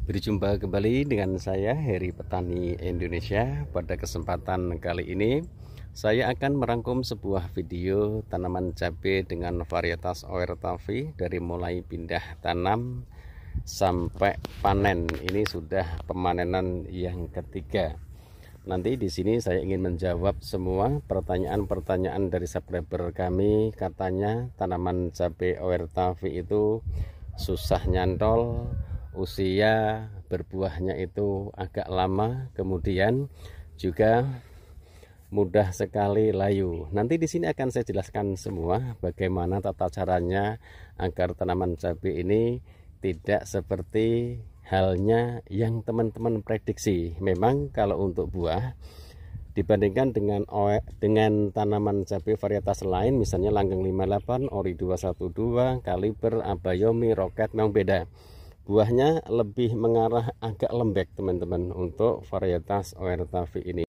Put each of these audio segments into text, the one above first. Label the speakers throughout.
Speaker 1: Berjumpa kembali dengan saya Heri Petani Indonesia. Pada kesempatan kali ini saya akan merangkum sebuah video tanaman cabai dengan varietas ORTAVI dari mulai pindah tanam sampai panen. Ini sudah pemanenan yang ketiga. Nanti di sini saya ingin menjawab semua pertanyaan-pertanyaan dari subscriber kami. Katanya tanaman cabai ORTAVI itu susah nyantol, usia berbuahnya itu agak lama, kemudian juga mudah sekali layu. Nanti di sini akan saya jelaskan semua bagaimana tata caranya agar tanaman cabai ini tidak seperti halnya yang teman-teman prediksi. Memang kalau untuk buah dibandingkan dengan tanaman cabai varietas lain, misalnya Langgeng 58, Ori 212, Kaliber, Abayomi, Roket, memang beda. Buahnya lebih mengarah agak lembek teman-teman untuk varietas ORTAVI ini.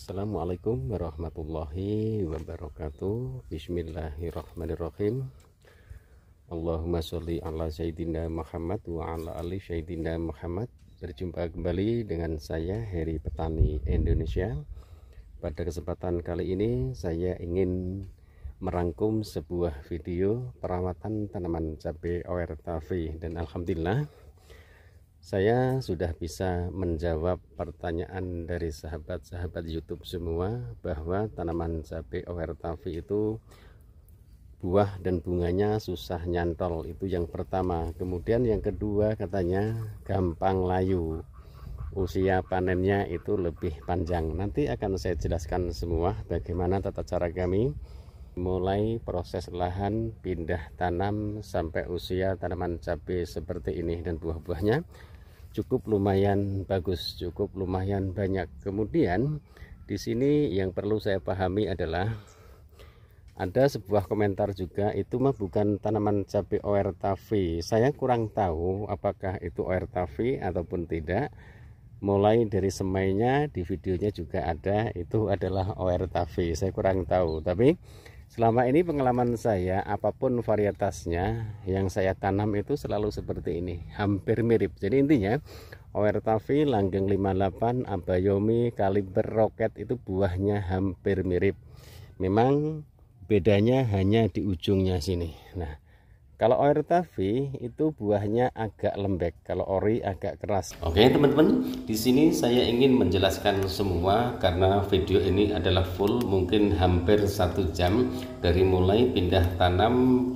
Speaker 1: Assalamualaikum warahmatullahi wabarakatuh. Bismillahirrahmanirrahim. Allahumma sholli ala sayyidina Muhammad wa ala ali sayyidina Muhammad. Berjumpa kembali dengan saya Heri Petani Indonesia. Pada kesempatan kali ini saya ingin merangkum sebuah video perawatan tanaman cabai ORTAVI, dan alhamdulillah saya sudah bisa menjawab pertanyaan dari sahabat-sahabat YouTube semua bahwa tanaman cabai ORTAVI itu buah dan bunganya susah nyantol, itu yang pertama. Kemudian yang kedua, katanya gampang layu, usia panennya itu lebih panjang. Nanti akan saya jelaskan semua bagaimana tata cara kami mulai proses lahan, pindah tanam sampai usia tanaman cabai seperti ini, dan buah-buahnya cukup lumayan bagus, cukup lumayan banyak. Kemudian di sini yang perlu saya pahami adalah ada sebuah komentar juga, itu mah bukan tanaman cabai ORTAVI. Saya kurang tahu apakah itu ORTAVI ataupun tidak. Mulai dari semainya di videonya juga ada, itu adalah ORTAVI. Saya kurang tahu, tapi selama ini pengalaman saya, apapun varietasnya yang saya tanam itu selalu seperti ini, hampir mirip. Jadi intinya ORTAVI, Langgeng 58, Abayomi, Kaliber, Roket itu buahnya hampir mirip. Memang bedanya hanya di ujungnya sini. Nah, kalau ORTAVI itu buahnya agak lembek, kalau Ori agak keras. Oke teman-teman, di sini saya ingin menjelaskan semua karena video ini adalah full, mungkin hampir 1 jam dari mulai pindah tanam,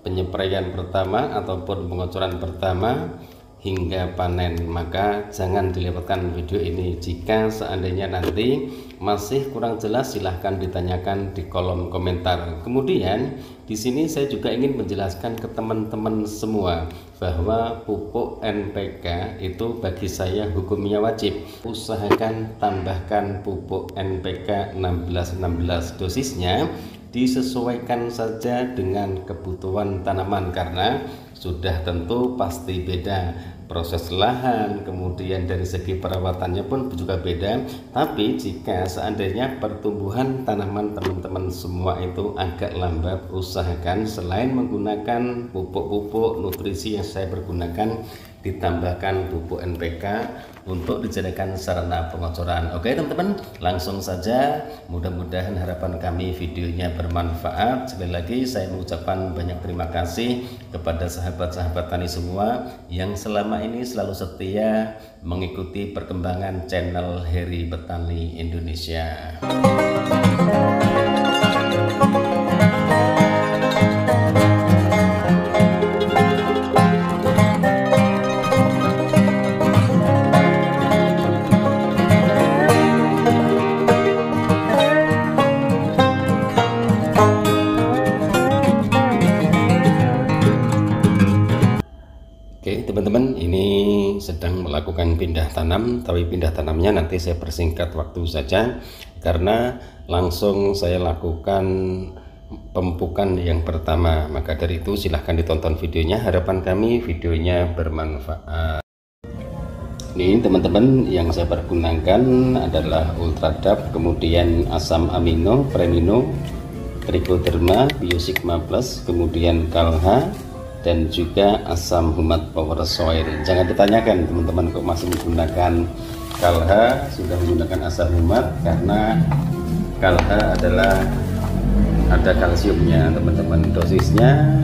Speaker 1: penyepraian pertama ataupun pengocoran pertama hingga panen. Maka jangan dilewatkan video ini. Jika seandainya nanti masih kurang jelas, silahkan ditanyakan di kolom komentar. Kemudian di sini saya juga ingin menjelaskan ke teman-teman semua bahwa pupuk NPK itu bagi saya hukumnya wajib. Usahakan tambahkan pupuk NPK 16-16, dosisnya disesuaikan saja dengan kebutuhan tanaman, karena sudah tentu pasti beda proses lahan, kemudian dari segi perawatannya pun juga beda. Tapi jika seandainya pertumbuhan tanaman teman-teman semua itu agak lambat, usahakan selain menggunakan pupuk-pupuk nutrisi yang saya pergunakan, ditambahkan pupuk NPK untuk dijadikan sarana pengocoran. Oke teman-teman, langsung saja. Mudah-mudahan harapan kami videonya bermanfaat. Sekali lagi saya mengucapkan banyak terima kasih kepada sahabat-sahabat tani semua yang selama ini selalu setia mengikuti perkembangan channel Heri Petani Indonesia. Oke teman-teman, ini sedang melakukan pindah tanam, tapi pindah tanamnya nanti saya persingkat waktu saja karena langsung saya lakukan pemupukan yang pertama. Maka dari itu silahkan ditonton videonya, harapan kami videonya bermanfaat. Ini teman-teman, yang saya pergunakan adalah Ultradap, kemudian asam amino, Premino, Trichoderma, Biosigma Plus, kemudian Kalha, dan juga asam humat power soil. Jangan ditanyakan teman-teman kok masih menggunakan Kalha, sudah menggunakan asam humat, karena Kalha adalah ada kalsiumnya teman-teman. Dosisnya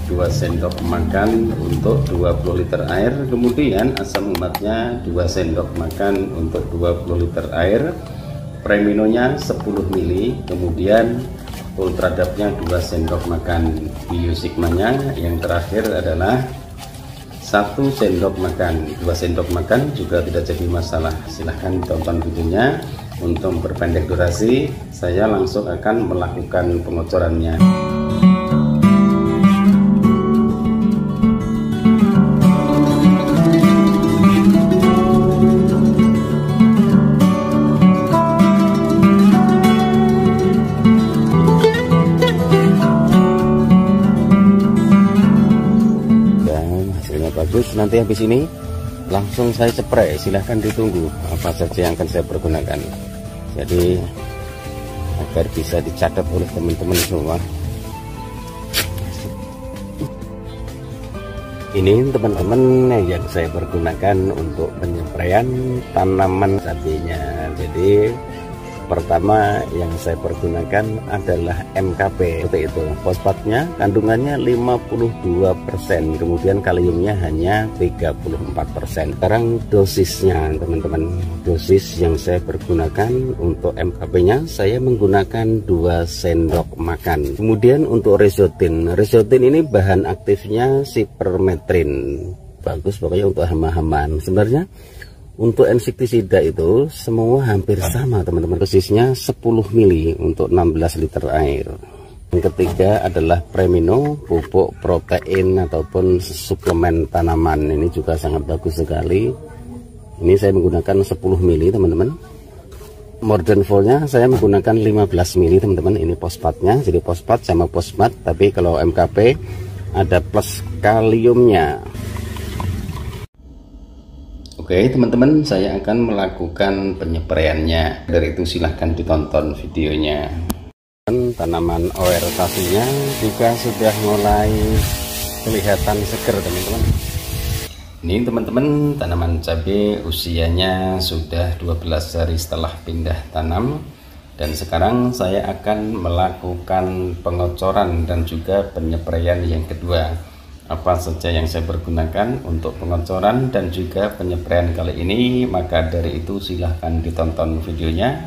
Speaker 1: 2 sendok makan untuk 20 liter air, kemudian asam humatnya 2 sendok makan untuk 20 liter air, Preminonya 10 ml, kemudian Ultradapnya 2 sendok makan, Biosigmanya yang terakhir adalah 1 sendok makan. 2 sendok makan juga tidak jadi masalah. Silahkan tonton videonya. Untuk memperpendek durasi, saya langsung akan melakukan pengocorannya. Bagus, nanti habis ini langsung saya spray. Silahkan ditunggu apa saja yang akan saya pergunakan, jadi agar bisa dicatat oleh teman-teman semua. Ini teman-teman yang saya pergunakan untuk penyepraian tanaman cabenya. Jadi pertama yang saya pergunakan adalah MKP, seperti itu. Fosfatnya kandungannya 52%, kemudian kaliumnya hanya 34%. Sekarang dosisnya teman-teman, dosis yang saya pergunakan untuk MKP-nya saya menggunakan 2 sendok makan. Kemudian untuk Resotin ini bahan aktifnya Sipermetrin, bagus pokoknya untuk hama-hamaan. Sebenarnya untuk insektisida itu semua hampir sama teman-teman, dosisnya 10 ml untuk 16 liter air. Yang ketiga adalah Premino, pupuk protein ataupun suplemen tanaman. Ini juga sangat bagus sekali. Ini saya menggunakan 10 ml teman-teman. Mordenfol-nya saya menggunakan 15 ml teman-teman. Ini fosfatnya, jadi fosfat sama fosfat, tapi kalau MKP ada plus kaliumnya. Oke teman-teman, saya akan melakukan penyepraiannya. Dari itu silahkan ditonton videonya. Tanaman oersasinya juga sudah mulai kelihatan seger teman-teman. Ini teman-teman, tanaman cabai usianya sudah 12 hari setelah pindah tanam. Dan sekarang saya akan melakukan pengocoran dan juga penyepraian yang kedua. Apa saja yang saya pergunakan untuk pengocoran dan juga penyepraian kali ini, maka dari itu silahkan ditonton videonya.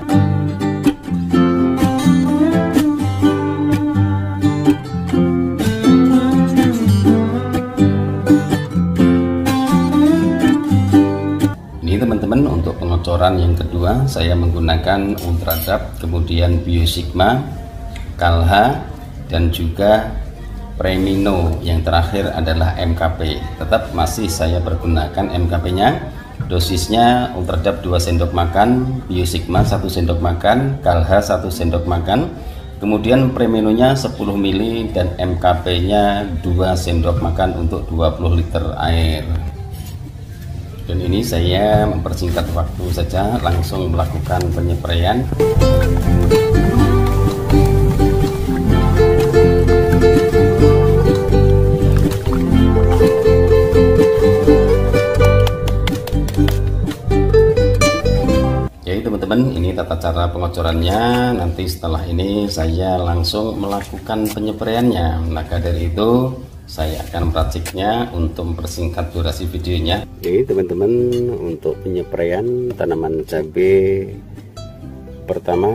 Speaker 1: Ini teman-teman, untuk pengocoran yang kedua saya menggunakan Ultradap, kemudian Biosigma, Kalha, dan juga Premino, yang terakhir adalah MKP. Tetap masih saya pergunakan MKP-nya. Dosisnya Ultradap 2 sendok makan, Biosigma 1 sendok makan, Kalha 1 sendok makan, kemudian Preminonya 10 ml dan MKP-nya 2 sendok makan untuk 20 liter air. Dan ini saya mempersingkat waktu saja, langsung melakukan penyepraian. tata cara pengocorannya. Nanti setelah ini saya langsung melakukan penyepraiannya. Maka dari itu saya akan meraciknya untuk mempersingkat durasi videonya. Oke teman-teman, untuk penyepraian tanaman cabai pertama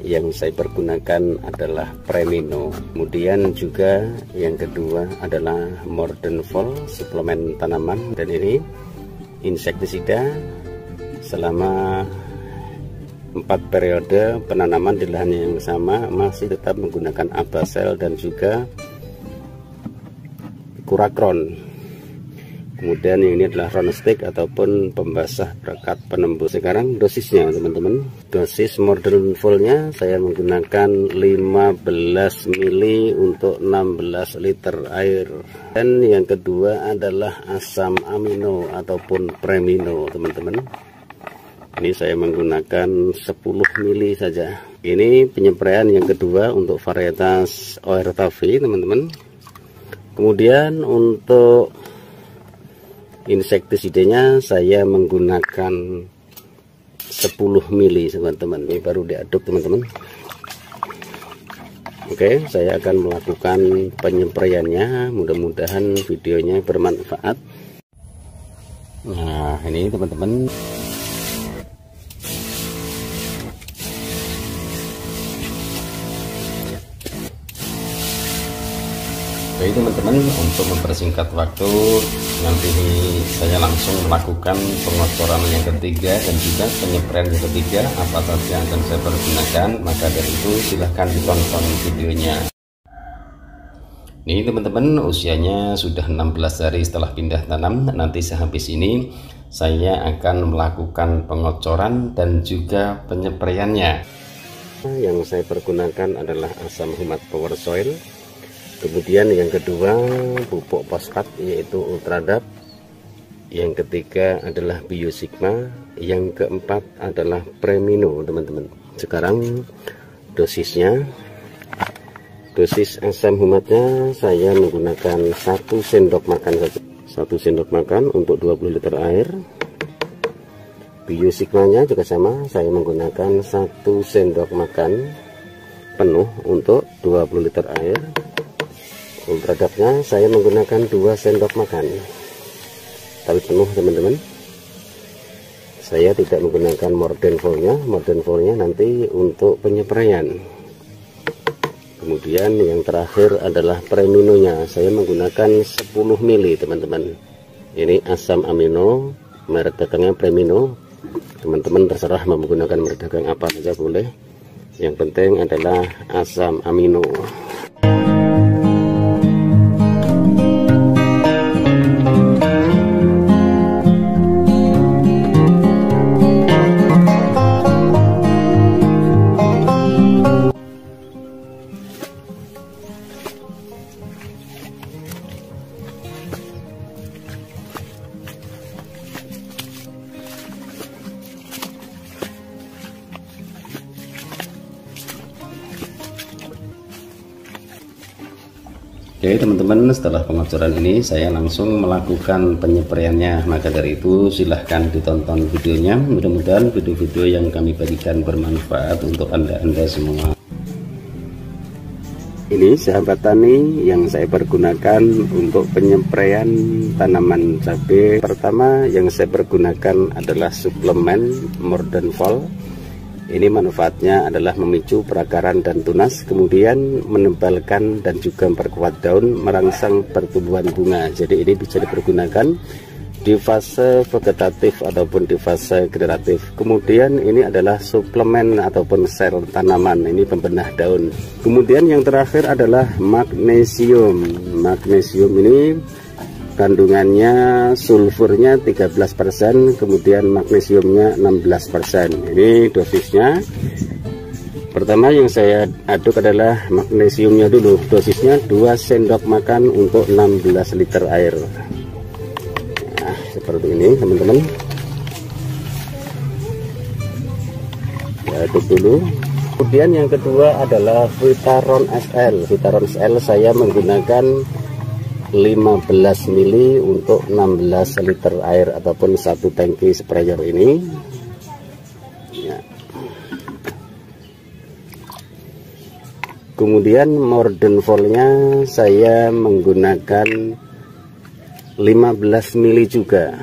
Speaker 1: yang saya pergunakan adalah Premino. Kemudian juga yang kedua adalah Modern Fall suplemen tanaman, dan ini insektisida selama 4 periode penanaman di lahan yang sama, masih tetap menggunakan Abasel dan juga Kurakron. Kemudian yang ini adalah Ronstick ataupun pembasah perekat penembus. Sekarang dosisnya teman-teman, dosis Modern Full-nya saya menggunakan 15 ml untuk 16 liter air. Dan yang kedua adalah asam amino ataupun Premino teman-teman. Ini saya menggunakan 10 ml saja. Ini penyepraian yang kedua untuk varietas ORTV teman-teman. Kemudian untuk insektisidanya saya menggunakan 10 ml teman-teman. Ini baru diaduk teman-teman. Oke, saya akan melakukan penyepraiannya. Mudah-mudahan videonya bermanfaat. Nah ini teman-teman, oke teman-teman, untuk mempersingkat waktu, nanti saya langsung melakukan pengocoran yang ketiga dan juga penyepraian yang ketiga. Apa saja yang akan saya pergunakan, maka dari itu silahkan ditonton videonya. Ini teman-teman, usianya sudah 16 hari setelah pindah tanam. Nanti sehabis ini saya akan melakukan pengocoran dan juga penyepraiannya. Yang saya pergunakan adalah asam humat power soil. Kemudian yang kedua pupuk fosfat yaitu Ultradap. Yang ketiga adalah Biosigma. Yang keempat adalah Premino teman-teman. Sekarang dosisnya, dosis asam humatnya saya menggunakan 1 sendok makan saja. 1 sendok makan untuk 20 liter air. Biosigmanya juga sama, saya menggunakan 1 sendok makan penuh untuk 20 liter air. Ultradapnya saya menggunakan 2 sendok makan, tapi penuh teman-teman. Saya tidak menggunakan Modern Full-nya. Modern Full-nya nanti untuk penyepraian. Kemudian yang terakhir adalah Premino-nya, saya menggunakan 10 ml teman-teman. Ini asam amino, merek dagangnya Premino. Teman-teman terserah mau menggunakan merek dagang apa saja boleh, yang penting adalah asam amino. Oke teman-teman, setelah pengocoran ini saya langsung melakukan penyepraiannya. Maka dari itu silahkan ditonton videonya. Mudah-mudahan video-video yang kami bagikan bermanfaat untuk anda semua. Ini sahabat tani yang saya pergunakan untuk penyepraian tanaman cabai. Pertama yang saya pergunakan adalah suplemen Modern Fall. Ini manfaatnya adalah memicu perakaran dan tunas, kemudian menebalkan dan juga memperkuat daun, merangsang pertumbuhan bunga. Jadi ini bisa dipergunakan di fase vegetatif ataupun di fase generatif. Kemudian ini adalah suplemen ataupun sel tanaman, ini pembenah daun. Kemudian yang terakhir adalah magnesium. Magnesium ini kandungannya sulfurnya 13%, kemudian magnesiumnya 16%. Ini dosisnya. Pertama yang saya aduk adalah magnesiumnya dulu. Dosisnya 2 sendok makan untuk 16 liter air. Nah, seperti ini teman-teman. Saya aduk dulu. Kemudian yang kedua adalah Vitaron SL. Vitaron SL saya menggunakan 15 ml untuk 16 liter air ataupun 1 tangki sprayer ini ya. Kemudian morden voltnya saya menggunakan 15 mili juga.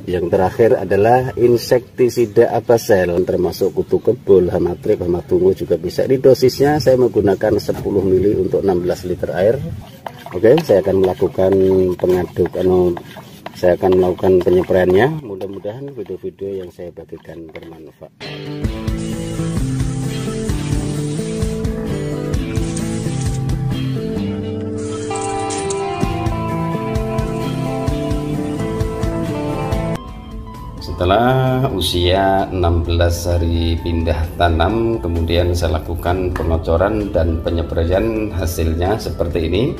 Speaker 1: Yang terakhir adalah insektisida Abasel, termasuk kutu kebul, hama trip, hama tungu juga bisa. Ini dosisnya saya menggunakan 10 mili untuk 16 liter air. Oke, saya akan melakukan saya akan melakukan penyepraiannya. Mudah-mudahan video-video yang saya bagikan bermanfaat. Setelah usia 16 hari pindah tanam, kemudian saya lakukan pengocoran dan penyepraian, hasilnya seperti ini.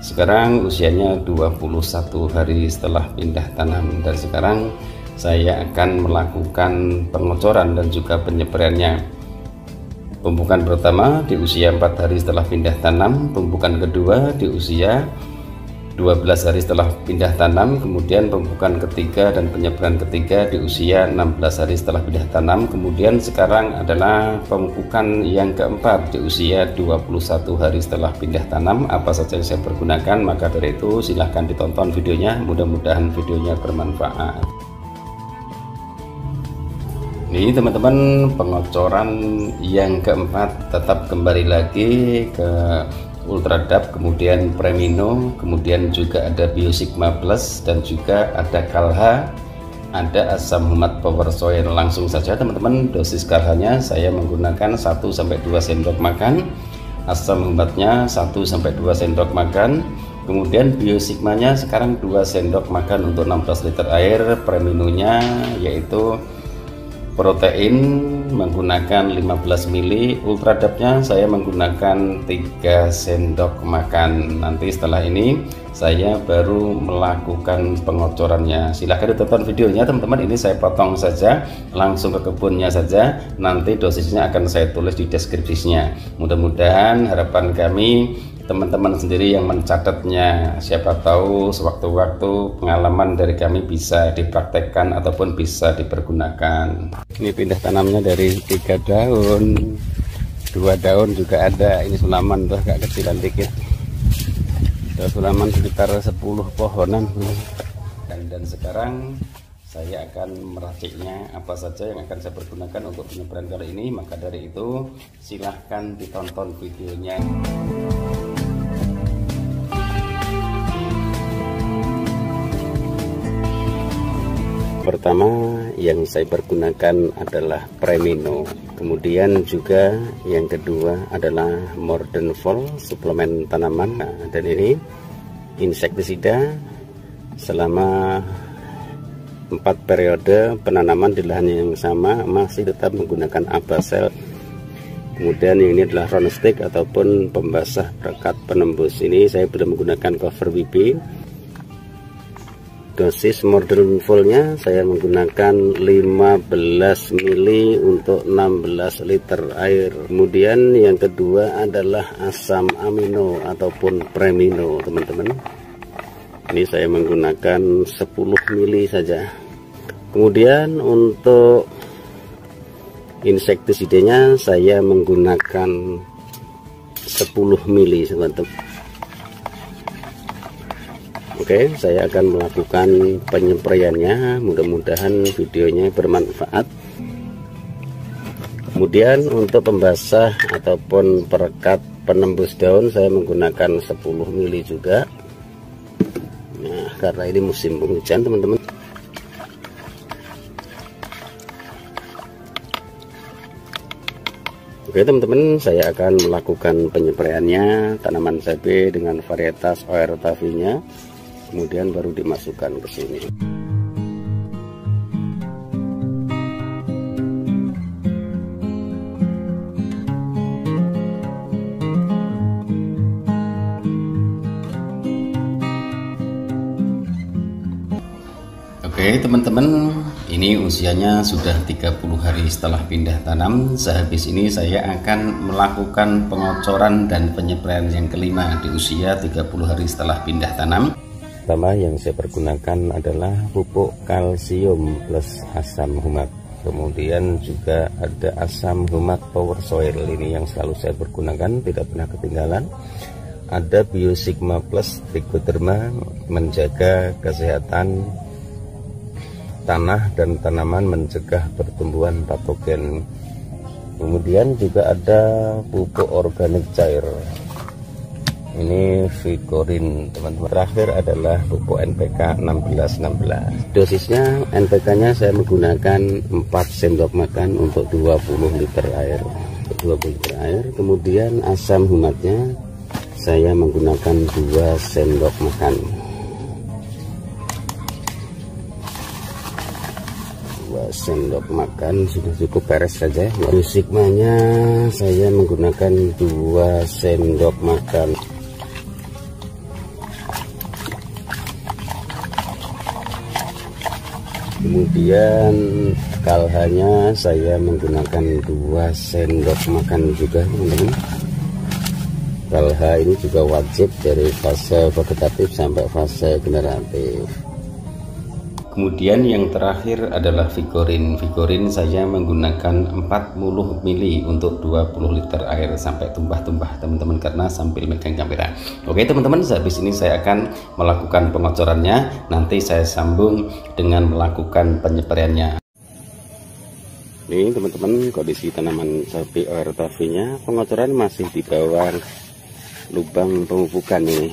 Speaker 1: Sekarang usianya 21 hari setelah pindah tanam, dan sekarang saya akan melakukan pengocoran dan juga penyepraiannya. Pemupukan pertama di usia 4 hari setelah pindah tanam, pemupukan kedua di usia 12 hari setelah pindah tanam, kemudian pemupukan ketiga dan penyepraian ketiga di usia 16 hari setelah pindah tanam, kemudian sekarang adalah pemupukan yang keempat di usia 21 hari setelah pindah tanam. Apa saja yang saya pergunakan, maka dari itu silahkan ditonton videonya, mudah-mudahan videonya bermanfaat. Ini teman-teman, pengocoran yang keempat, tetap kembali lagi ke Ultradap, kemudian Premino, kemudian juga ada Biosigma Plus, dan juga ada Kalha, ada asam humat Power Soil. Langsung saja teman-teman, dosis Kalhanya saya menggunakan 1-2 sendok makan, asam humatnya 1-2 sendok makan, kemudian Biosigmanya sekarang 2 sendok makan untuk 16 liter air, Preminonya yaitu protein menggunakan 15 mili, Ultradapnya saya menggunakan 3 sendok makan. Nanti setelah ini saya baru melakukan pengocorannya. Silahkan ditonton videonya teman-teman. Ini saya potong saja, langsung ke kebunnya saja. Nanti dosisnya akan saya tulis di deskripsinya. Mudah-mudahan harapan kami teman-teman sendiri yang mencatatnya, siapa tahu sewaktu-waktu pengalaman dari kami bisa dipraktekkan ataupun bisa dipergunakan. Ini pindah tanamnya dari 3 daun, 2 daun juga ada. Ini sulaman tuh agak kecilan dikit, ada sulaman sekitar 10 pohonan. Dan sekarang saya akan meraciknya, apa saja yang akan saya pergunakan untuk penyepraian kali ini. Maka dari itu silahkan ditonton videonya. Pertama yang saya pergunakan adalah Premino, kemudian juga yang kedua adalah Morden Vol, suplemen tanaman. Dan ini insektisida selama 4 periode penanaman di lahan yang sama, masih tetap menggunakan Abasel. Kemudian ini adalah round stick ataupun pembasah perekat penembus. Ini saya sudah menggunakan cover BB. Dosis Morden Voltnya saya menggunakan 15 mili untuk 16 liter air. Kemudian yang kedua adalah asam amino ataupun Premino teman-teman. Ini saya menggunakan 10 mili saja. Kemudian untuk insektisidanya saya menggunakan 10 mili teman-teman. Oke, saya akan melakukan penyepraiannya, mudah-mudahan videonya bermanfaat. Kemudian untuk pembasah ataupun perekat penembus daun saya menggunakan 10 mili juga. Nah, karena ini musim penghujan teman-teman. Oke teman-teman, saya akan melakukan penyepraiannya tanaman cabai dengan varietas Oertavinya. Kemudian baru dimasukkan ke sini. Oke teman-teman, ini usianya sudah 30 hari setelah pindah tanam. Sehabis ini saya akan melakukan pengocoran dan penyepraian yang kelima di usia 30 hari setelah pindah tanam. Pertama yang saya pergunakan adalah pupuk kalsium plus asam humat. kemudian juga ada asam humat power soil, ini yang selalu saya pergunakan, tidak pernah ketinggalan. Ada Biosigma Plus Trichoderma, menjaga kesehatan tanah dan tanaman, mencegah pertumbuhan patogen. Kemudian juga ada pupuk organik cair, ini Vigorin teman-teman. Terakhir adalah pupuk NPK 1616. Dosisnya NPK nya saya menggunakan 4 sendok makan untuk 20 liter air, kemudian asam humatnya saya menggunakan 2 sendok makan. Sendok makan sudah cukup, beres saja. Biosigmanya saya menggunakan 2 sendok makan. Kemudian kalhanya saya menggunakan 2 sendok makan juga teman-teman. Kalha ini juga wajib dari fase vegetatif sampai fase generatif. Kemudian yang terakhir adalah Vigorin. Vigorin saya menggunakan 40 ml untuk 20 liter air sampai tumpah-tumpah teman-teman, karena sambil megang kamera. Oke teman-teman, habis ini saya akan melakukan pengocorannya, nanti saya sambung dengan melakukan penyeperiannya. Ini teman-teman kondisi tanaman sapi ORTV nya, pengocoran masih di bawah lubang pemupukan nih.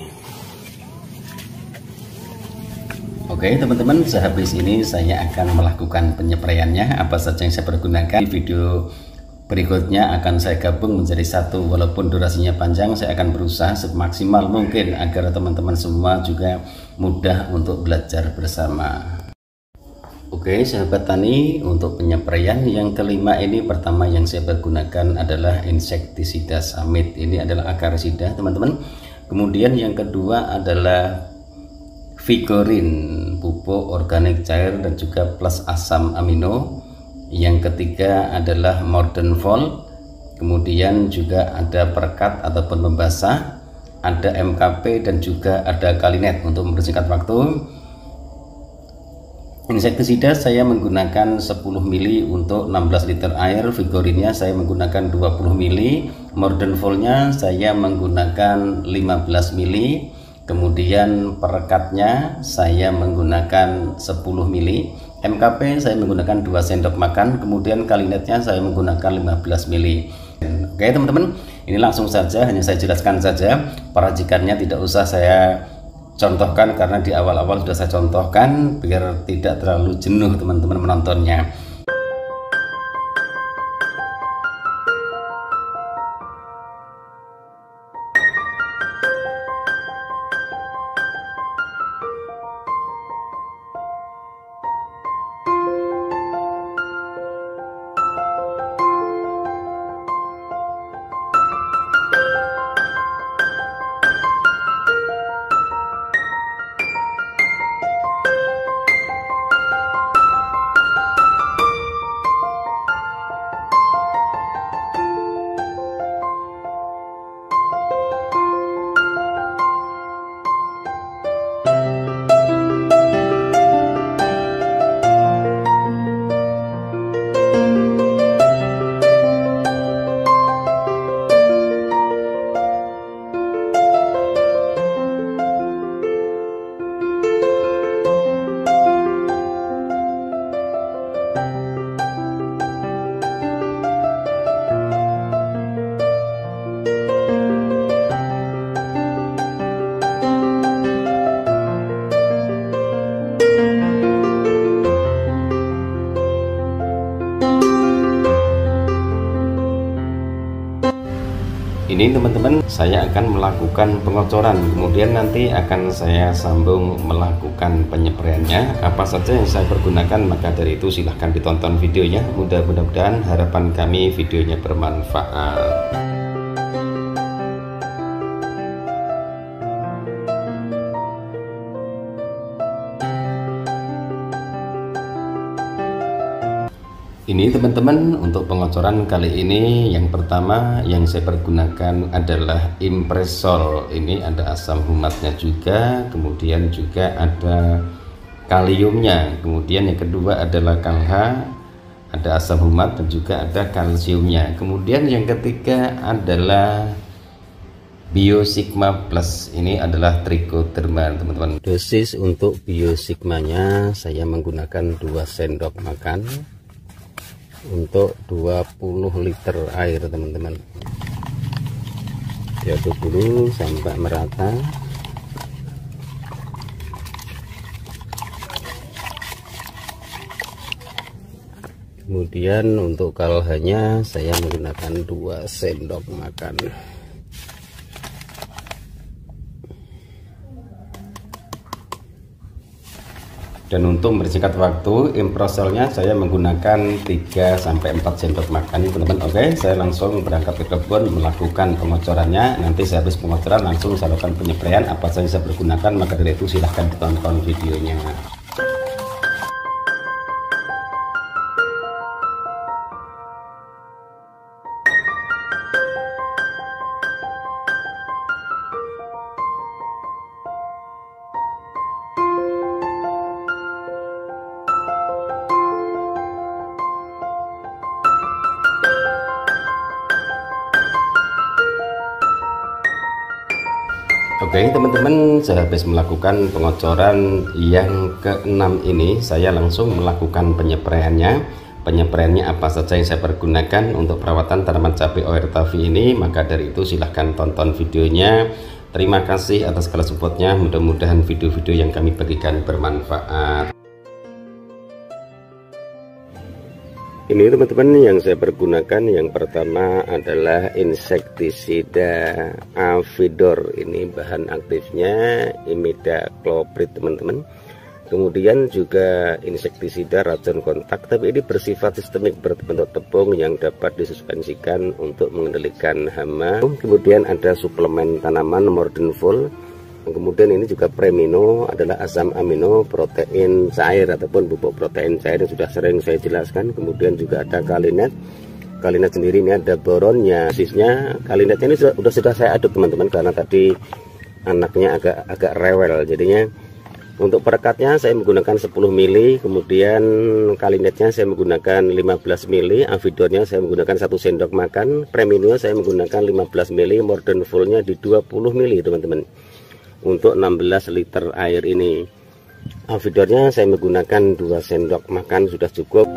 Speaker 1: Oke teman-teman, sehabis ini saya akan melakukan penyeperiannya. Apa saja yang saya pergunakan, di video berikutnya akan saya gabung menjadi satu. Walaupun durasinya panjang, saya akan berusaha semaksimal mungkin agar teman-teman semua juga mudah untuk belajar bersama. Oke sahabat tani, untuk penyeperian yang kelima ini, pertama yang saya pergunakan adalah insektisida Samit. Ini adalah akarisida teman-teman. Kemudian yang kedua adalah Vigorin, pupuk organik cair dan juga plus asam amino. Yang ketiga adalah Mordenfol. Kemudian juga ada perekat ataupun pembasah, ada MKP dan juga ada Kalinet. Untuk mempersingkat waktu, insektisida saya menggunakan 10 ml untuk 16 liter air. Vigorinnya saya menggunakan 20 ml. Mordenfolnya saya menggunakan 15 ml. Kemudian perekatnya saya menggunakan 10 ml. MKP saya menggunakan 2 sendok makan. Kemudian Kalinetnya saya menggunakan 15 ml. Oke teman-teman, ini langsung saja, hanya saya jelaskan saja. Peracikannya tidak usah saya contohkan karena di awal-awal sudah saya contohkan, biar tidak terlalu jenuh teman-teman menontonnya. Ini teman-teman, saya akan melakukan pengocoran, kemudian nanti akan saya sambung melakukan penyeperiannya. Apa saja yang saya pergunakan, maka dari itu silahkan ditonton videonya. Mudah-mudahan harapan kami videonya bermanfaat. Ini teman-teman, untuk pengocoran kali ini yang pertama yang saya pergunakan adalah Impresol. Ini ada asam humatnya juga, kemudian juga ada kaliumnya. Kemudian yang kedua adalah Kalha, ada asam humat dan juga ada kalsiumnya. Kemudian yang ketiga adalah Biosigma Plus, ini adalah trichoderma teman-teman. Dosis untuk biosigmanya saya menggunakan 2 sendok makan untuk 20 liter air teman-teman. Diaduk dulu sampai merata. Kemudian untuk kalahnya saya menggunakan 2 sendok makan. Dan untuk mempersingkat waktu, improselnya saya menggunakan 3-4 sendok makan teman-teman. Oke, saya langsung berangkat ke kebun melakukan pengocorannya. Nanti saya habis pengocoran langsung saya lakukan penyepraian apa saja saya pergunakan, maka dari itu silahkan ditonton videonya. Oke teman-teman, saya habis melakukan pengocoran yang ke-6 ini, saya langsung melakukan penyepraiannya. Penyepraiannya apa saja yang saya pergunakan untuk perawatan tanaman cabai ORTAVI ini, maka dari itu silahkan tonton videonya. Terima kasih atas segala supportnya, mudah-mudahan video-video yang kami bagikan bermanfaat. Ini teman-teman yang saya pergunakan, yang pertama adalah insektisida Avidor. Ini bahan aktifnya imidacloprid teman-teman. Kemudian juga insektisida racun kontak, tapi ini bersifat sistemik berbentuk tepung yang dapat disuspensikan untuk mengendalikan hama. Kemudian ada suplemen tanaman Mordenful. Kemudian ini juga Premino, adalah asam amino protein cair ataupun bubuk protein cair yang sudah sering saya jelaskan. Kemudian juga ada Kalinet. Kalinet sendiri ini ada boronnya. Sisnya Kalinetnya ini sudah saya aduk teman-teman, karena tadi anaknya agak rewel. Jadinya untuk perekatnya saya menggunakan 10 mili, kemudian Kalinetnya saya menggunakan 15 mili, Avidornya saya menggunakan 1 sendok makan, Premino saya menggunakan 15 mili, Mordenfulnya di 20 mili teman-teman. Untuk 16 liter air ini, Avidornya saya menggunakan 2 sendok makan sudah cukup.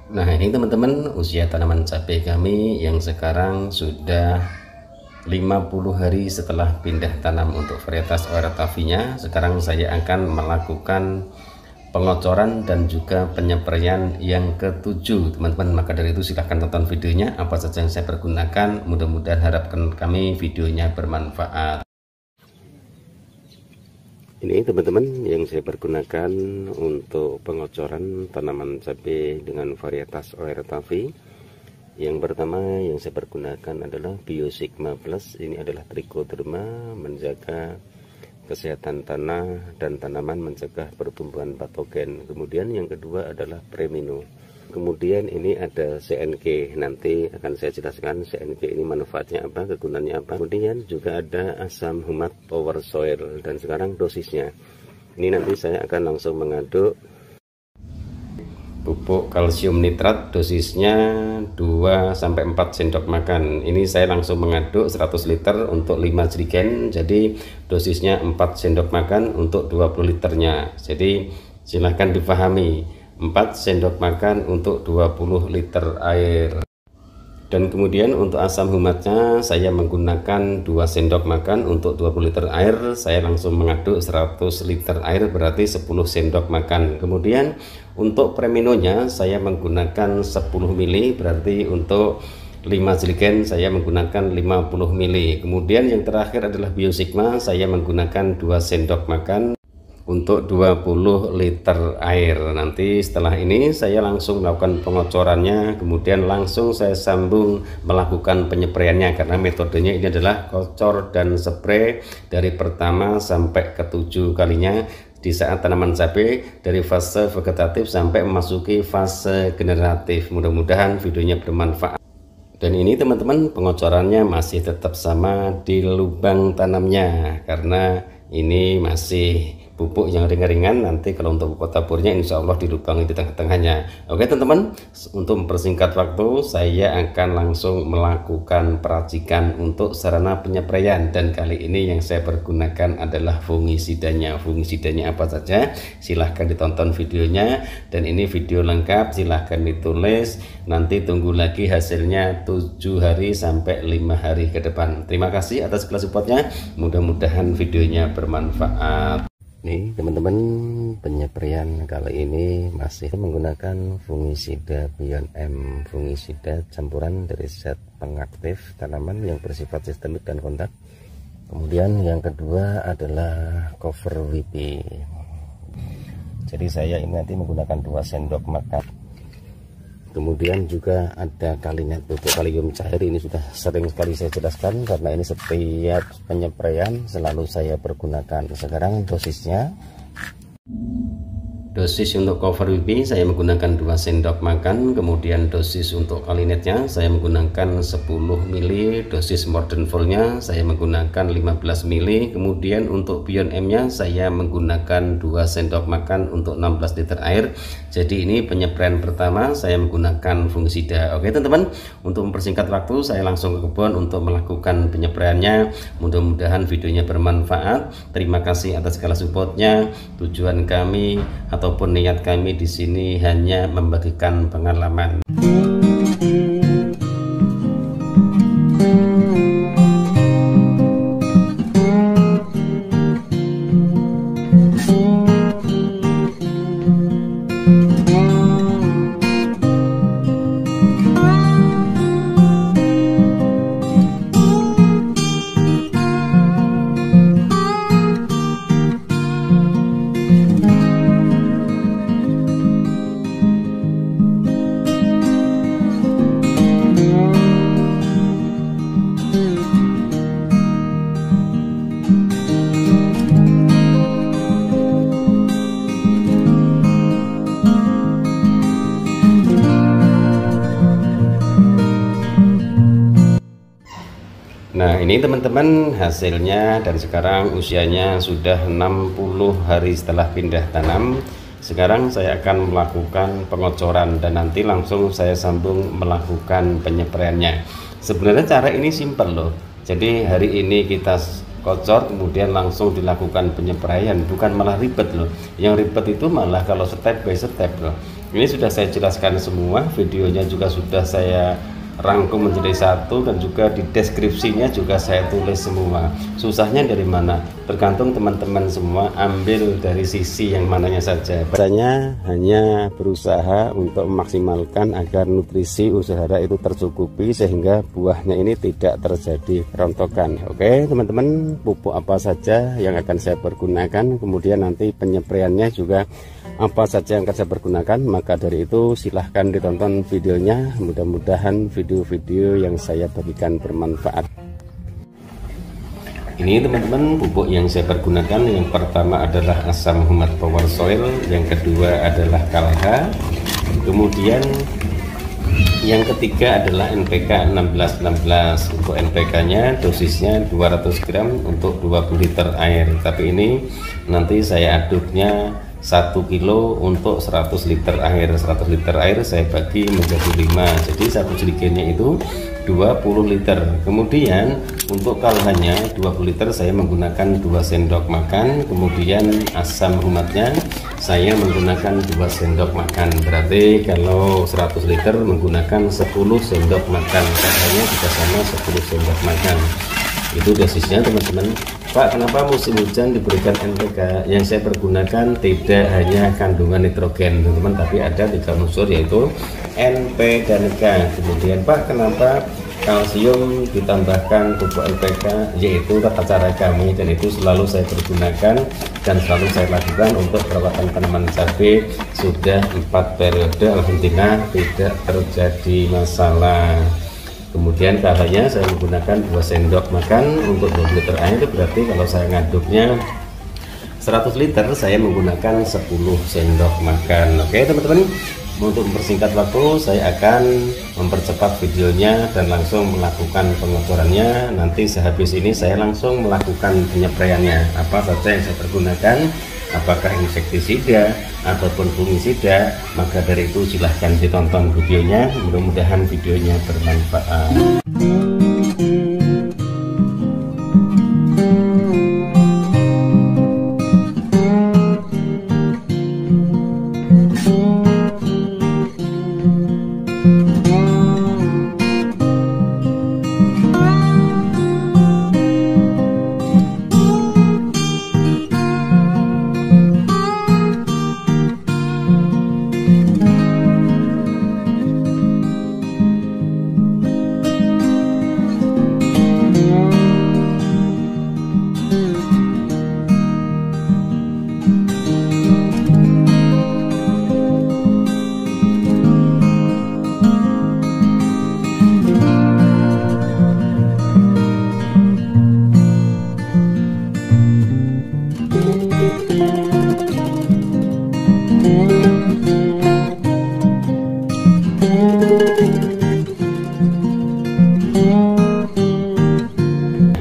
Speaker 1: Nah ini teman-teman, usia tanaman cabai kami yang sekarang sudah 50 hari setelah pindah tanam untuk varietas ORTAVI-nya. Sekarang saya akan melakukan pengocoran dan juga penyempraian yang ke-7 teman-teman. Maka dari itu silahkan tonton videonya apa saja yang saya pergunakan. Mudah-mudahan harapkan kami videonya bermanfaat. Ini teman-teman yang saya pergunakan untuk pengocoran tanaman cabai dengan varietas ORTAVI. Yang pertama yang saya pergunakan adalah Biosigma Plus. Ini adalah trichoderma, menjaga kesehatan tanah dan tanaman, mencegah pertumbuhan patogen. Kemudian yang kedua adalah Premino. Kemudian ini ada CNK, nanti akan saya jelaskan CNK ini manfaatnya apa, kegunaannya apa. Kemudian juga ada asam humat Power Soil, dan sekarang dosisnya. Ini nanti saya akan langsung mengaduk pupuk kalsium nitrat, dosisnya 2-4 sendok makan. Ini saya langsung mengaduk 100 liter untuk 5 jerigen, jadi dosisnya 4 sendok makan untuk 20 liternya. Jadi silahkan dipahami, 4 sendok makan untuk 20 liter air. Dan kemudian untuk asam humatnya saya menggunakan 2 sendok makan untuk 20 liter air. Saya langsung mengaduk 100 liter air, berarti 10 sendok makan. Kemudian untuk Preminonya saya menggunakan 10 mili, berarti untuk 5 jerigen saya menggunakan 50 mili. Kemudian yang terakhir adalah Biosigma, saya menggunakan 2 sendok makan untuk 20 liter air. Nanti setelah ini saya langsung melakukan pengocorannya, kemudian langsung saya sambung melakukan penyepraiannya, karena metodenya ini adalah kocor dan spray dari pertama sampai ke-7 kalinya. di saat tanaman cabai dari fase vegetatif sampai memasuki fase generatif. Mudah-mudahan videonya bermanfaat. Dan ini teman-teman, pengocorannya masih tetap sama di lubang tanamnya, karena ini masih pupuk yang ringan-ringan. Nanti kalau untuk pupuk taburnya insya Allah di lubang di tengah-tengahnya. Oke teman-teman, untuk mempersingkat waktu saya akan langsung melakukan peracikan untuk sarana penyepraian, dan kali ini yang saya pergunakan adalah fungisidanya. Fungisidanya apa saja silahkan ditonton videonya, dan ini video lengkap silahkan ditulis, nanti tunggu lagi hasilnya 7 hari sampai 5 hari ke depan. Terima kasih atas segala supportnya, mudah-mudahan videonya bermanfaat. Nih teman-teman, penyepraian kali ini masih menggunakan fungisida Beyond M, fungisida campuran dari zat pengaktif tanaman yang bersifat sistemik dan kontak. Kemudian yang kedua adalah cover WP. Jadi saya ini nanti menggunakan 2 sendok makan. Kemudian juga ada kalinyat pupuk kalium cair. Ini sudah sering sekali saya jelaskan, karena ini setiap penyepraian selalu saya pergunakan. Sekarang dosisnya. Dosis untuk cover WP saya menggunakan 2 sendok makan. Kemudian dosis untuk kalinetnya saya menggunakan 10 ml. Dosis Modern Full-nya saya menggunakan 15 ml. Kemudian untuk Beyond M-nya saya menggunakan 2 sendok makan untuk 16 liter air. Jadi ini penyepraian pertama saya menggunakan fungisida. Oke teman-teman, untuk mempersingkat waktu saya langsung ke kebun untuk melakukan penyepraiannya. Mudah-mudahan videonya bermanfaat. Terima kasih atas segala supportnya. Tujuan kami ataupun niat kami di sini hanya membagikan pengalaman. Nah ini teman-teman hasilnya, dan sekarang usianya sudah 60 hari setelah pindah tanam. Sekarang saya akan melakukan pengocoran dan nanti langsung saya sambung melakukan penyepraiannya. Sebenarnya cara ini simpel loh. Jadi hari ini kita kocor kemudian langsung dilakukan penyepraian, bukan malah ribet loh. Yang ribet itu malah kalau step by step loh. Ini sudah saya jelaskan semua, videonya juga sudah saya rangkum menjadi satu, dan juga di deskripsinya juga saya tulis semua. Susahnya dari mana? Tergantung teman-teman semua ambil dari sisi yang mananya saja. Biasanya hanya berusaha untuk memaksimalkan agar nutrisi unsur hara itu tercukupi sehingga buahnya ini tidak terjadi rontokan. Oke teman-teman, pupuk apa saja yang akan saya pergunakan, kemudian nanti penyepraiannya juga apa saja yang akan saya pergunakan, maka dari itu silahkan ditonton videonya. Mudah-mudahan video-video yang saya bagikan bermanfaat. Ini teman-teman pupuk yang saya pergunakan, yang pertama adalah Asam Humat Power Soil, yang kedua adalah Kalha, kemudian yang ketiga adalah NPK 1616. Untuk NPK nya dosisnya 200 gram untuk 20 liter air, tapi ini nanti saya aduknya 1 kilo untuk 100 liter air. 100 liter air saya bagi menjadi 5, jadi satu jerigennya itu 20 liter. Kemudian untuk kalahnya 20 liter saya menggunakan 2 sendok makan. Kemudian asam humatnya saya menggunakan 2 sendok makan. Berarti kalau 100 liter menggunakan 10 sendok makan. Kalahnya juga sama 10 sendok makan. Itu dosisnya teman-teman. Pak, kenapa musim hujan diberikan NPK? Yang saya pergunakan tidak hanya kandungan nitrogen teman-teman, tapi ada 3 unsur yaitu NP dan K. Kemudian Pak, kenapa kalsium ditambahkan pupuk NPK? Yaitu tata cara kami, dan itu selalu saya pergunakan dan selalu saya lakukan untuk perawatan tanaman cabai. Sudah 4 periode, alhamdulillah tidak terjadi masalah. Kemudian kalanya saya menggunakan 2 sendok makan untuk 20 liter air. Itu berarti kalau saya ngaduknya 100 liter saya menggunakan 10 sendok makan. Oke teman-teman, untuk mempersingkat waktu saya akan mempercepat videonya dan langsung melakukan pengocorannya. Nanti sehabis ini saya langsung melakukan penyepraiannya. Apa saja yang saya pergunakan, apakah insektisida ataupun fungisida, maka dari itu silahkan ditonton videonya. Mudah-mudahan videonya bermanfaat.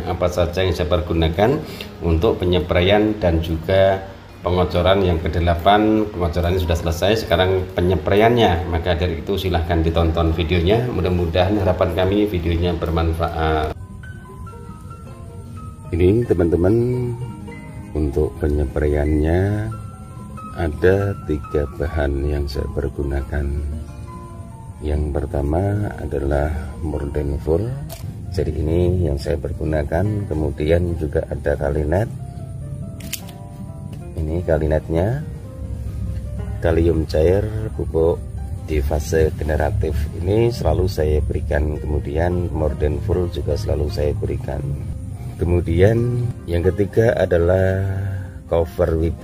Speaker 1: Apa saja yang saya pergunakan untuk penyepraian dan juga pengocoran yang ke-8. Pengocorannya sudah selesai, sekarang penyepraiannya. Maka dari itu silahkan ditonton videonya. Mudah-mudahan harapan kami videonya bermanfaat. Ini teman-teman, untuk penyepraiannya ada 3 bahan yang saya pergunakan. Yang pertama adalah Mordenful. Jadi ini yang saya pergunakan. Kemudian juga ada kalinet. Ini kalinetnya, kalium cair pupuk di fase generatif. Ini selalu saya berikan. Kemudian Mordenful juga selalu saya berikan. Kemudian yang ketiga adalah cover WP.